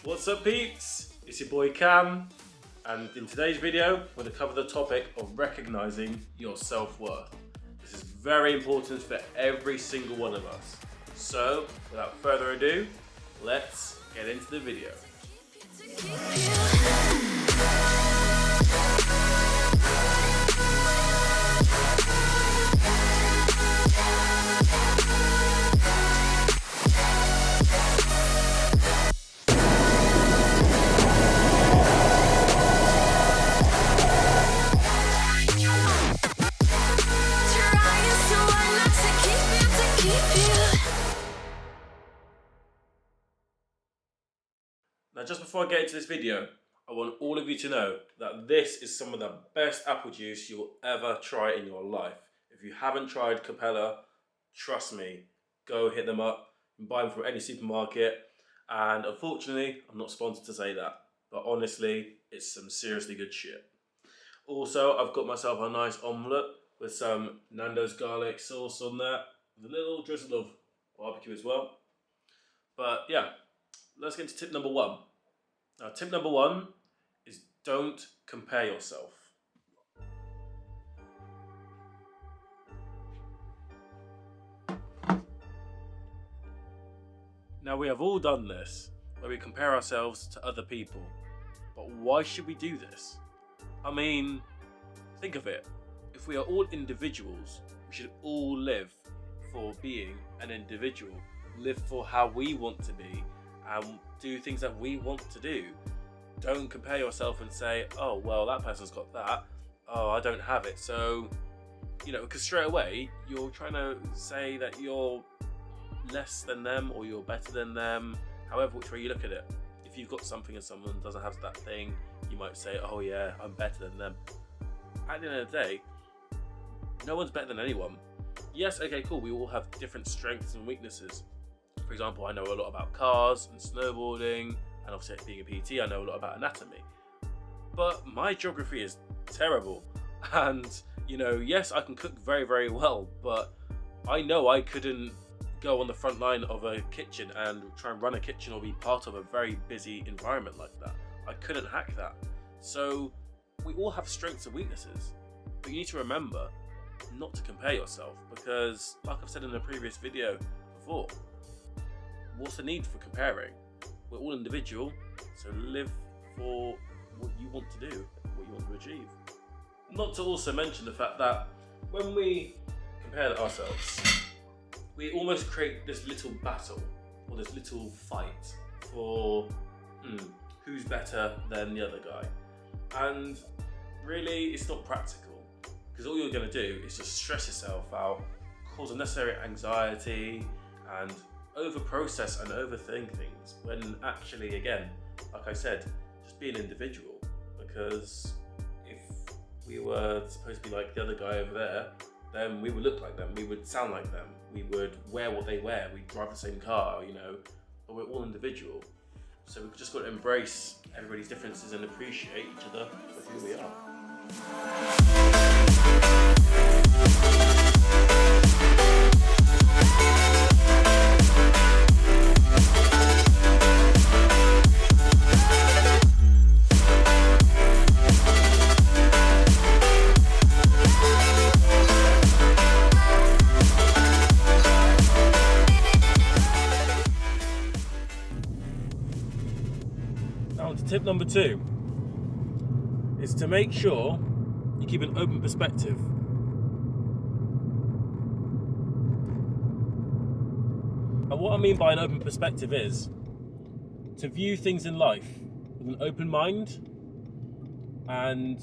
What's up, peeps? It's your boy Cam, and in today's video we're going to cover the topic of recognizing your self-worth. This is very important for every single one of us. So without further ado, let's get into the video. Now, just before I get into this video, I want all of you to know that this is some of the best apple juice you'll ever try in your life. If you haven't tried Capella, trust me, go hit them up and buy them from any supermarket. And unfortunately, I'm not sponsored to say that, but honestly, it's some seriously good shit. Also, I've got myself a nice omelette with some Nando's garlic sauce on there, with a little drizzle of barbecue as well. But yeah, let's get into tip number one. Now, tip number one is don't compare yourself. Now, we have all done this, where we compare ourselves to other people. But why should we do this? I mean, think of it. If we are all individuals, we should all live for being an individual. Live for how we want to be and do things that we want to do. Don't compare yourself and say, oh, well, that person's got that. Oh, I don't have it. So, because straight away you're trying to say that you're less than them or you're better than them, however which way you look at it. If you've got something and someone doesn't have that thing, you might say, oh yeah, I'm better than them. At the end of the day, no one's better than anyone. Yes, okay, cool, we all have different strengths and weaknesses. For example, I know a lot about cars and snowboarding, and obviously being a PT, I know a lot about anatomy. But my geography is terrible. And, yes, I can cook very, very well, but I know I couldn't go on the front line of a kitchen and try and run a kitchen or be part of a very busy environment like that. I couldn't hack that. So we all have strengths and weaknesses, but you need to remember not to compare yourself, because like I've said in a previous video before, what's the need for comparing? We're all individual, so live for what you want to do, what you want to achieve. Not to also mention the fact that when we compare ourselves, we almost create this little battle or this little fight for who's better than the other guy. And really, it's not practical, because all you're going to do is just stress yourself out, cause unnecessary anxiety, and over-process and overthink things, when actually, again, like I said, just be an individual. Because if we were supposed to be like the other guy over there, then we would look like them, we would sound like them, we would wear what they wear, we'd drive the same car, but we're all individual. So we've just got to embrace everybody's differences and appreciate each other for who we are. Tip number two is to make sure you keep an open perspective. And what I mean by an open perspective is to view things in life with an open mind, and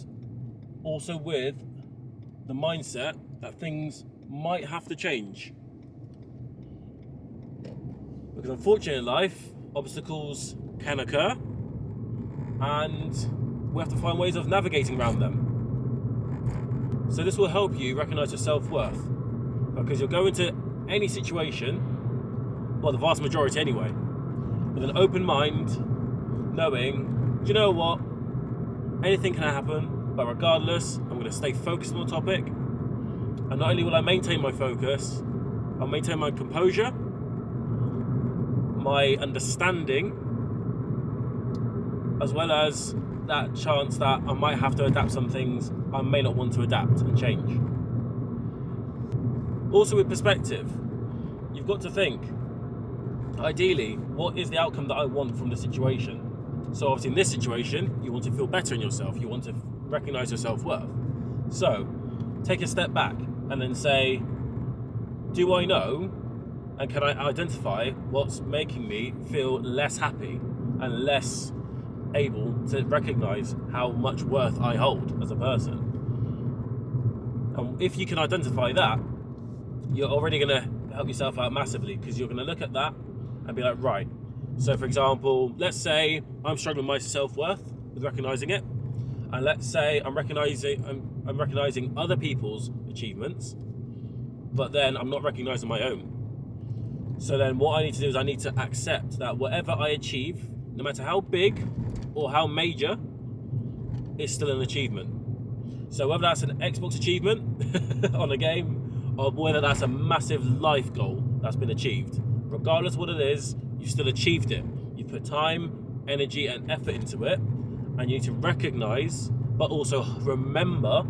also with the mindset that things might have to change. Because unfortunately in life, obstacles can occur, and we have to find ways of navigating around them. So this will help you recognize your self-worth, because you'll go into any situation, well, the vast majority anyway, with an open mind, knowing, do you know what, anything can happen, but regardless, I'm going to stay focused on the topic. And not only will I maintain my focus, I'll maintain my composure, my understanding, as well as that chance that I might have to adapt some things I may not want to adapt and change. Also with perspective, you've got to think, ideally, what is the outcome that I want from the situation? So obviously in this situation, you want to feel better in yourself, you want to recognise your self-worth. So take a step back and then say, do I know and can I identify what's making me feel less happy and less able to recognise how much worth I hold as a person? And if you can identify that, you're already going to help yourself out massively, because you're going to look at that and be like, right, so for example, let's say I'm struggling with my self-worth with recognising it, and let's say I'm recognising other people's achievements, but then I'm not recognising my own. So then what I need to do is I need to accept that whatever I achieve, no matter how big or how major, is still an achievement. So whether that's an Xbox achievement on a game, or whether that's a massive life goal that's been achieved, regardless of what it is, you've still achieved it. You put time, energy and effort into it, and you need to recognise, but also remember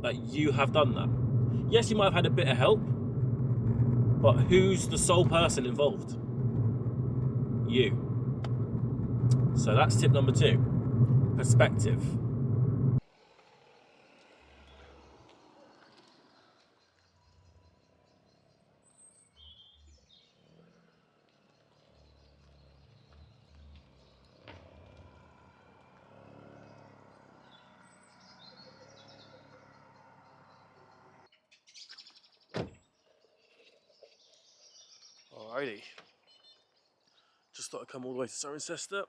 that you have done that. Yes, you might have had a bit of help, but who's the sole person involved? You. So that's tip number 2, perspective. Alrighty. Just thought I'd come all the way to Cirencester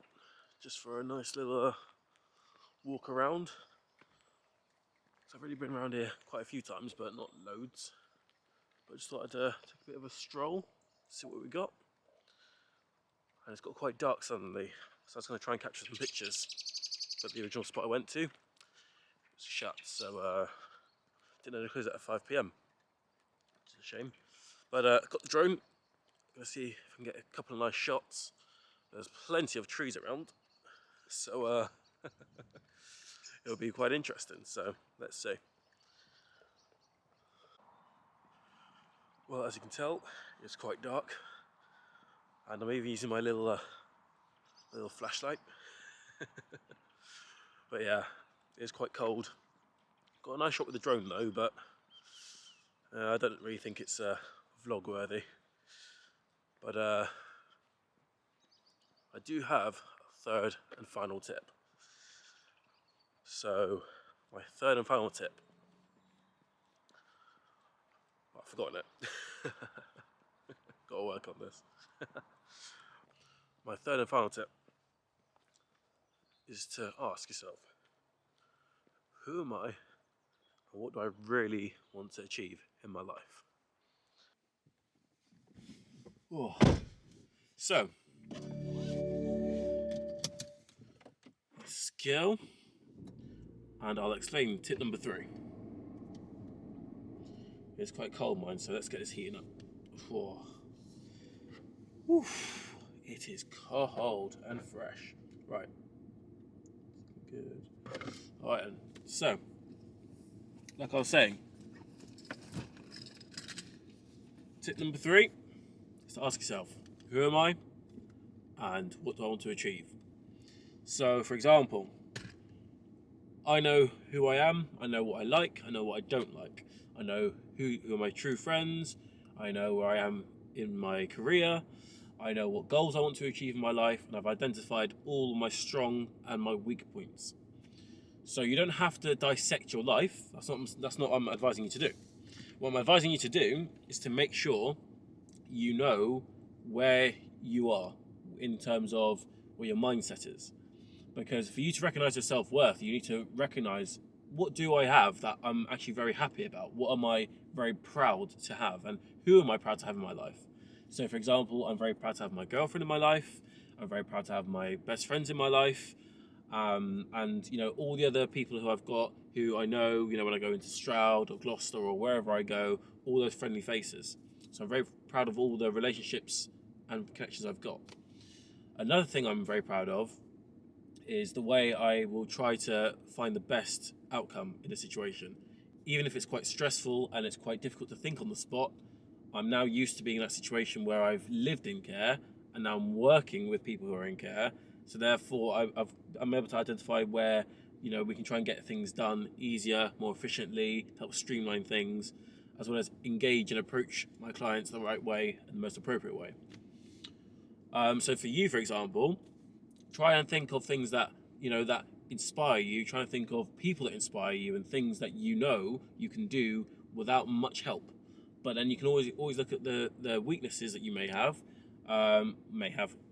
just for a nice little walk around. So I've already been around here quite a few times, but not loads. But I just thought I'd take a bit of a stroll, see what we got. And it's got quite dark suddenly, so I was going to try and capture some pictures. But the original spot I went to was shut, so didn't know they closed at 5 PM. Which is a shame. But got the drone. Gonna see if I can get a couple of nice shots. There's plenty of trees around, so it'll be quite interesting. So let's see. Well, as you can tell, it's quite dark, and I'm even using my little flashlight. But yeah, it's quite cold. Got a nice shot with the drone though, but I don't really think it's vlog worthy. But I do have a third and final tip. So my third and final tip. Oh, I've forgotten it. Got to work on this. My third and final tip is to ask yourself, who am I and what do I really want to achieve in my life? Oh. So, skill, and I'll explain tip number 3. It's quite cold, mine, so let's get this heating up. Oh. Oof. It is cold and fresh. Right. Good. Alright then. So, like I was saying, tip number 3 is to ask yourself, who am I and what do I want to achieve? So, for example, I know who I am, I know what I like, I know what I don't like. I know who are my true friends, I know where I am in my career, I know what goals I want to achieve in my life, and I've identified all my strong and my weak points. So you don't have to dissect your life, that's not what I'm advising you to do. What I'm advising you to do is to make sure you know where you are in terms of where your mindset is. Because for you to recognise your self-worth, you need to recognise, what do I have that I'm actually very happy about? What am I very proud to have? And who am I proud to have in my life? So for example, I'm very proud to have my girlfriend in my life. I'm very proud to have my best friends in my life. And all the other people who I've got, who I know, when I go into Stroud or Gloucester or wherever I go, all those friendly faces. So I'm very proud of all the relationships and connections I've got. Another thing I'm very proud of is the way I will try to find the best outcome in a situation. Even if it's quite stressful and it's quite difficult to think on the spot, I'm now used to being in that situation where I've lived in care and now I'm working with people who are in care. So therefore, I'm able to identify where, you know, we can try and get things done easier, more efficiently, help streamline things, as well as engage and approach my clients the right way and the most appropriate way. So for you, for example, try and think of things that, you know, that inspire you. Try and think of people that inspire you and things that you know you can do without much help. But then you can always look at the weaknesses that you may have.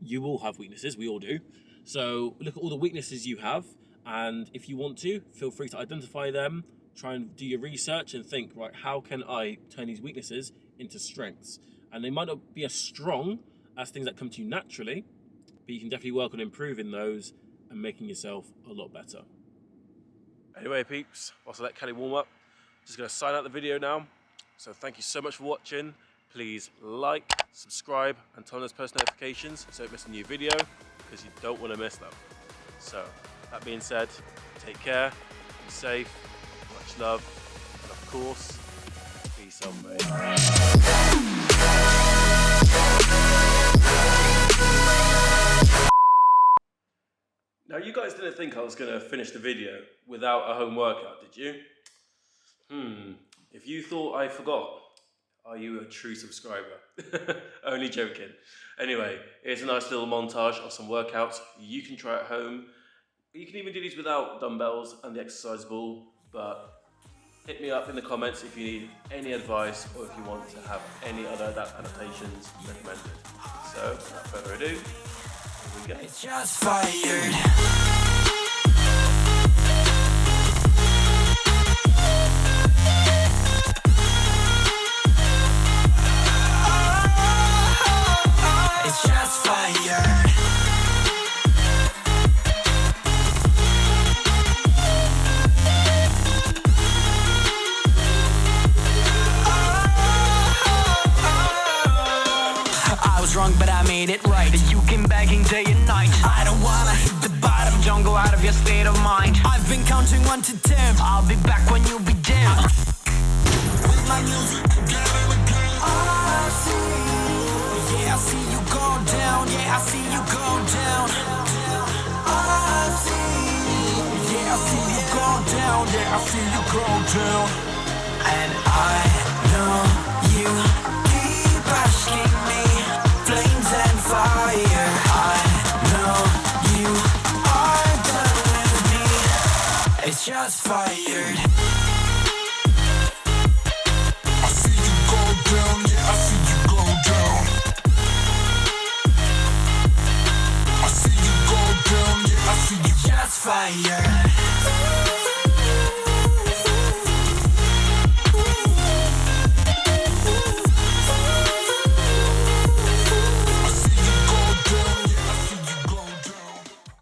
You will have weaknesses, we all do. So look at all the weaknesses you have, and if you want to, feel free to identify them, try and do your research and think, right, how can I turn these weaknesses into strengths? And they might not be as strong as things that come to you naturally, but you can definitely work on improving those and making yourself a lot better. Anyway, peeps, whilst I let Kelly warm up, just going to sign out the video now. So thank you so much for watching. Please like, subscribe, and turn on those post notifications so you don't miss a new video, because you don't want to miss them. So, that being said, take care, be safe, much love, and of course, be self-made. Now, you guys didn't think I was going to finish the video without a home workout, did you? If you thought I forgot, are you a true subscriber? Only joking. Anyway, here's a nice little montage of some workouts you can try at home. You can even do these without dumbbells and the exercise ball, but hit me up in the comments if you need any advice or if you want to have any other adaptations recommended. So, without further ado, here we go. It's just fired. But I made it right. You came begging day and night. I don't wanna hit the bottom. Don't go out of your state of mind. I've been counting 1 to 10. I'll be back when you be down. With my music together again. I see. Yeah, I see you go down. Yeah, I see you go down. I see. Yeah, I see you go down. Yeah, I see you go down. And I know you keep asking me. Flames and fire, I know you are done with me. It's just fired. I see you go down, yeah, I see you go down. I see you go down, yeah, I see you just fired.